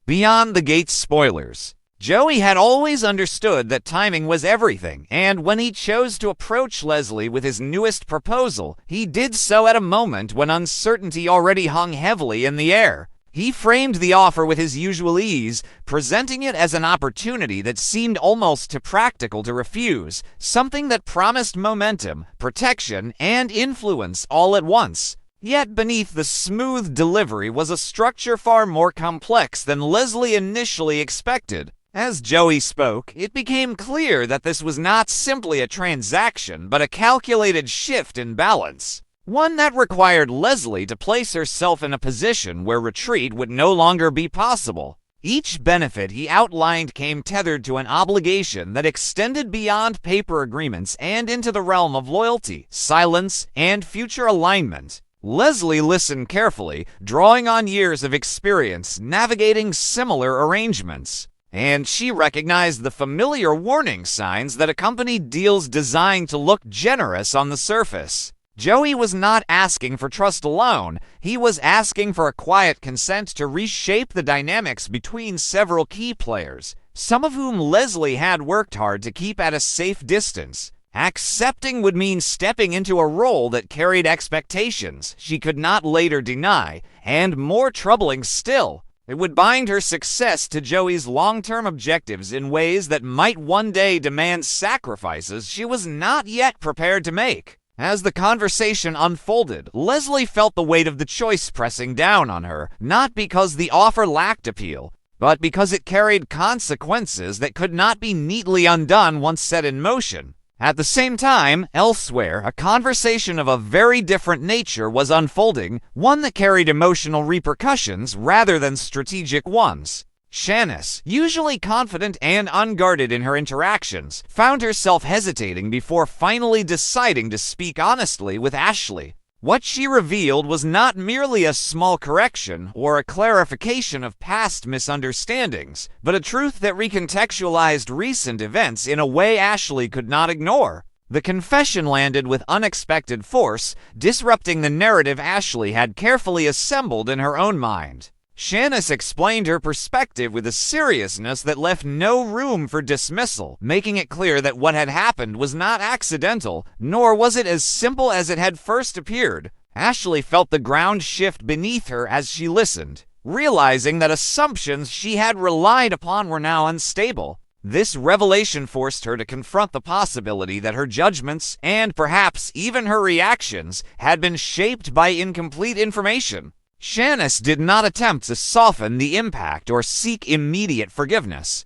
Beyond the Gates spoilers. Joey had always understood that timing was everything, and when he chose to approach Leslie with his newest proposal, he did so at a moment when uncertainty already hung heavily in the air. He framed the offer with his usual ease, presenting it as an opportunity that seemed almost too practical to refuse, something that promised momentum, protection, and influence all at once. Yet beneath the smooth delivery was a structure far more complex than Leslie initially expected. As Joey spoke, it became clear that this was not simply a transaction, but a calculated shift in balance. One that required Leslie to place herself in a position where retreat would no longer be possible. Each benefit he outlined came tethered to an obligation that extended beyond paper agreements and into the realm of loyalty, silence, and future alignment. Leslie listened carefully, drawing on years of experience navigating similar arrangements. And she recognized the familiar warning signs that accompanied deals designed to look generous on the surface. Joey was not asking for trust alone. He was asking for a quiet consent to reshape the dynamics between several key players, some of whom Leslie had worked hard to keep at a safe distance. Accepting would mean stepping into a role that carried expectations she could not later deny, and more troubling still, it would bind her success to Joey's long-term objectives in ways that might one day demand sacrifices she was not yet prepared to make. As the conversation unfolded, Leslie felt the weight of the choice pressing down on her, not because the offer lacked appeal, but because it carried consequences that could not be neatly undone once set in motion. At the same time, elsewhere, a conversation of a very different nature was unfolding, one that carried emotional repercussions rather than strategic ones. Shanice, usually confident and unguarded in her interactions, found herself hesitating before finally deciding to speak honestly with Ashley. What she revealed was not merely a small correction or a clarification of past misunderstandings, but a truth that recontextualized recent events in a way Ashley could not ignore. The confession landed with unexpected force, disrupting the narrative Ashley had carefully assembled in her own mind. Shanice explained her perspective with a seriousness that left no room for dismissal, making it clear that what had happened was not accidental, nor was it as simple as it had first appeared. Ashley felt the ground shift beneath her as she listened, realizing that assumptions she had relied upon were now unstable. This revelation forced her to confront the possibility that her judgments, and perhaps even her reactions, had been shaped by incomplete information. Shanice did not attempt to soften the impact or seek immediate forgiveness.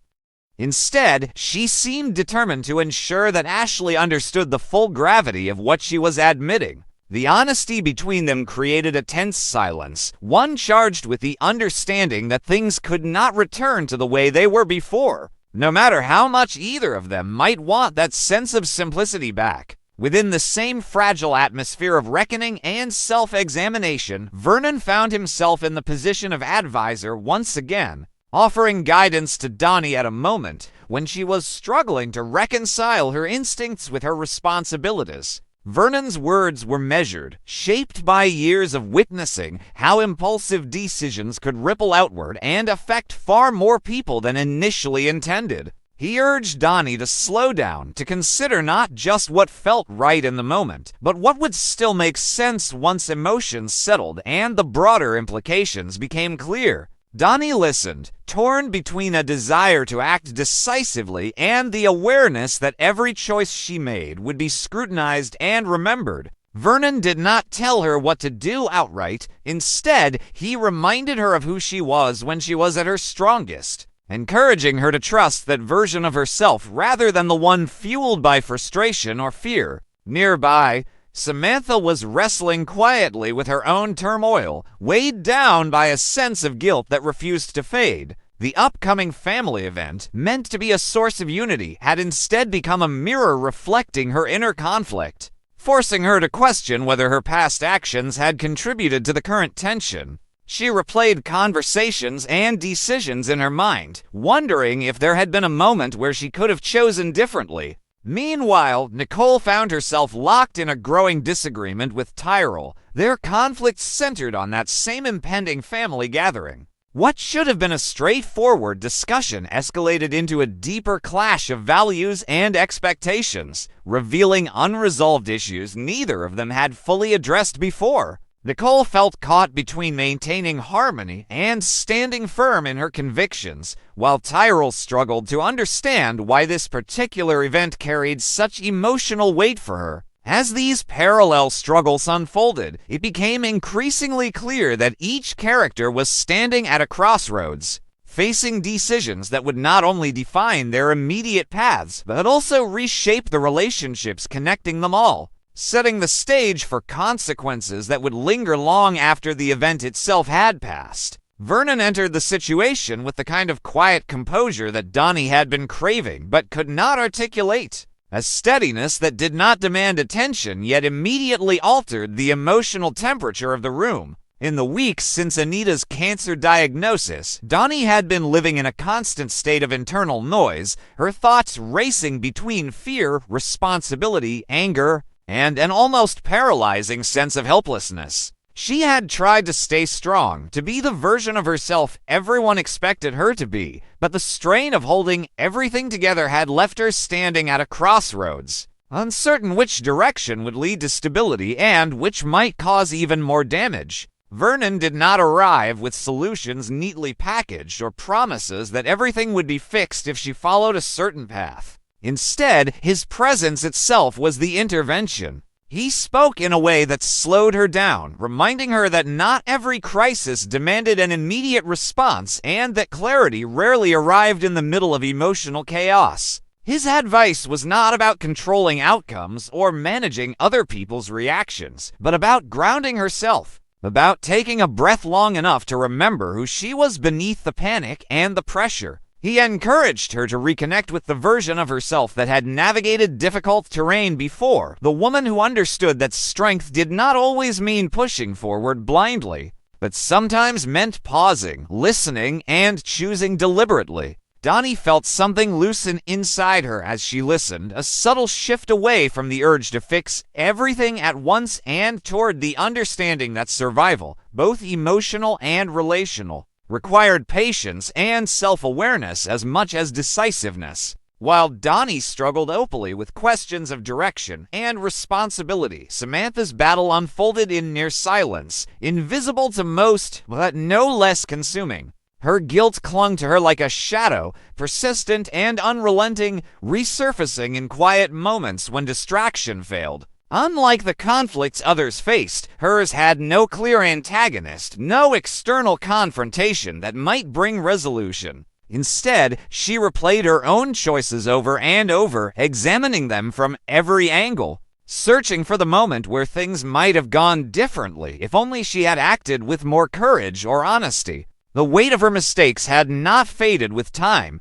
Instead, she seemed determined to ensure that Ashley understood the full gravity of what she was admitting. The honesty between them created a tense silence, one charged with the understanding that things could not return to the way they were before, no matter how much either of them might want that sense of simplicity back. Within the same fragile atmosphere of reckoning and self-examination, Vernon found himself in the position of advisor once again, offering guidance to Donnie at a moment when she was struggling to reconcile her instincts with her responsibilities. Vernon's words were measured, shaped by years of witnessing how impulsive decisions could ripple outward and affect far more people than initially intended. He urged Donnie to slow down, to consider not just what felt right in the moment, but what would still make sense once emotions settled and the broader implications became clear. Donnie listened, torn between a desire to act decisively and the awareness that every choice she made would be scrutinized and remembered. Vernon did not tell her what to do outright. Instead, he reminded her of who she was when she was at her strongest, encouraging her to trust that version of herself rather than the one fueled by frustration or fear. Nearby, Samantha was wrestling quietly with her own turmoil, weighed down by a sense of guilt that refused to fade. The upcoming family event, meant to be a source of unity, had instead become a mirror reflecting her inner conflict, forcing her to question whether her past actions had contributed to the current tension. She replayed conversations and decisions in her mind, wondering if there had been a moment where she could have chosen differently. Meanwhile, Nicole found herself locked in a growing disagreement with Tyrell. Their conflict centered on that same impending family gathering. What should have been a straightforward discussion escalated into a deeper clash of values and expectations, revealing unresolved issues neither of them had fully addressed before. Nicole felt caught between maintaining harmony and standing firm in her convictions, while Tyrell struggled to understand why this particular event carried such emotional weight for her. As these parallel struggles unfolded, it became increasingly clear that each character was standing at a crossroads, facing decisions that would not only define their immediate paths, but also reshape the relationships connecting them all, setting the stage for consequences that would linger long after the event itself had passed. Vernon entered the situation with the kind of quiet composure that Donnie had been craving, but could not articulate. A steadiness that did not demand attention, yet immediately altered the emotional temperature of the room. In the weeks since Anita's cancer diagnosis, Donnie had been living in a constant state of internal noise, her thoughts racing between fear, responsibility, anger, and an almost paralyzing sense of helplessness. She had tried to stay strong, to be the version of herself everyone expected her to be, but the strain of holding everything together had left her standing at a crossroads, uncertain which direction would lead to stability and which might cause even more damage. Vernon did not arrive with solutions neatly packaged or promises that everything would be fixed if she followed a certain path. Instead, his presence itself was the intervention. He spoke in a way that slowed her down, reminding her that not every crisis demanded an immediate response and that clarity rarely arrived in the middle of emotional chaos. His advice was not about controlling outcomes or managing other people's reactions, but about grounding herself, about taking a breath long enough to remember who she was beneath the panic and the pressure. He encouraged her to reconnect with the version of herself that had navigated difficult terrain before, the woman who understood that strength did not always mean pushing forward blindly, but sometimes meant pausing, listening, and choosing deliberately. Donnie felt something loosen inside her as she listened, a subtle shift away from the urge to fix everything at once and toward the understanding that survival, both emotional and relational, required patience and self-awareness as much as decisiveness. While Donnie struggled openly with questions of direction and responsibility, Samantha's battle unfolded in near silence, invisible to most, but no less consuming. Her guilt clung to her like a shadow, persistent and unrelenting, resurfacing in quiet moments when distraction failed. Unlike the conflicts others faced, hers had no clear antagonist, no external confrontation that might bring resolution. Instead, she replayed her own choices over and over, examining them from every angle, searching for the moment where things might have gone differently if only she had acted with more courage or honesty. The weight of her mistakes had not faded with time.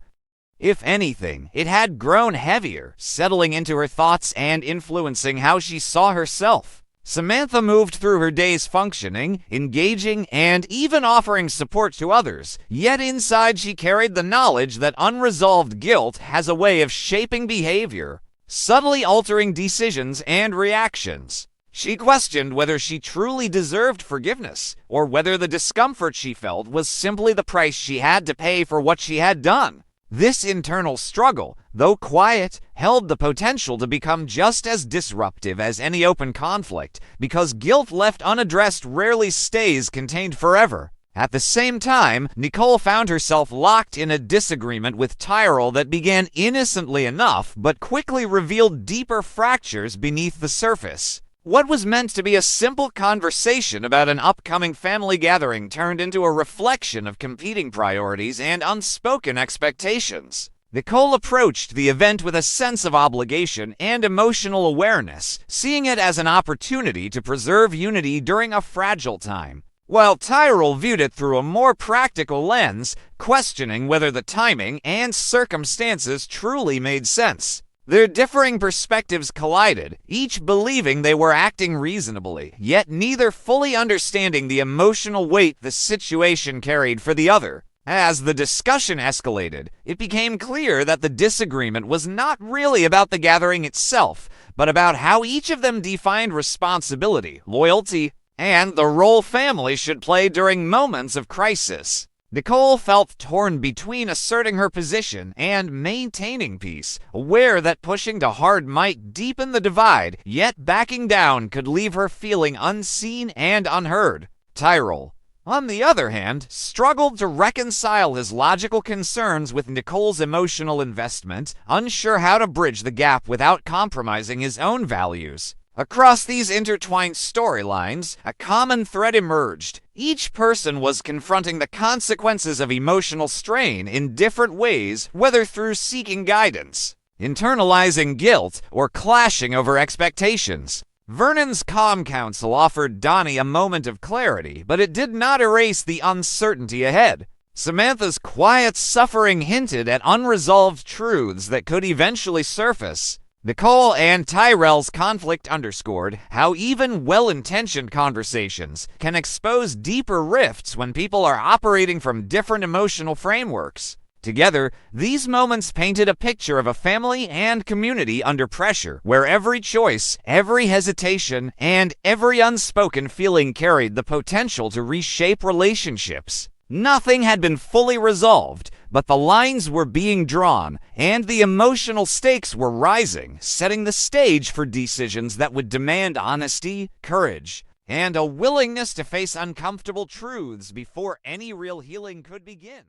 If anything, it had grown heavier, settling into her thoughts and influencing how she saw herself. Samantha moved through her days functioning, engaging, and even offering support to others, yet inside she carried the knowledge that unresolved guilt has a way of shaping behavior, subtly altering decisions and reactions. She questioned whether she truly deserved forgiveness, or whether the discomfort she felt was simply the price she had to pay for what she had done. This internal struggle, though quiet, held the potential to become just as disruptive as any open conflict, because guilt left unaddressed rarely stays contained forever. At the same time, Nicole found herself locked in a disagreement with Tyrell that began innocently enough, but quickly revealed deeper fractures beneath the surface. What was meant to be a simple conversation about an upcoming family gathering turned into a reflection of competing priorities and unspoken expectations. Nicole approached the event with a sense of obligation and emotional awareness, seeing it as an opportunity to preserve unity during a fragile time, while Tyrell viewed it through a more practical lens, questioning whether the timing and circumstances truly made sense. Their differing perspectives collided, each believing they were acting reasonably, yet neither fully understanding the emotional weight the situation carried for the other. As the discussion escalated, it became clear that the disagreement was not really about the gathering itself, but about how each of them defined responsibility, loyalty, and the role family should play during moments of crisis. Nicole felt torn between asserting her position and maintaining peace, aware that pushing too hard might deepen the divide, yet backing down could leave her feeling unseen and unheard. Tyrell, on the other hand, struggled to reconcile his logical concerns with Nicole's emotional investment, unsure how to bridge the gap without compromising his own values. Across these intertwined storylines, a common thread emerged. Each person was confronting the consequences of emotional strain in different ways, whether through seeking guidance, internalizing guilt, or clashing over expectations. Vernon's calm counsel offered Donnie a moment of clarity, but it did not erase the uncertainty ahead. Samantha's quiet suffering hinted at unresolved truths that could eventually surface. Nicole and Tyrell's conflict underscored how even well-intentioned conversations can expose deeper rifts when people are operating from different emotional frameworks. Together, these moments painted a picture of a family and community under pressure, where every choice, every hesitation, and every unspoken feeling carried the potential to reshape relationships. Nothing had been fully resolved, but the lines were being drawn, and the emotional stakes were rising, setting the stage for decisions that would demand honesty, courage, and a willingness to face uncomfortable truths before any real healing could begin.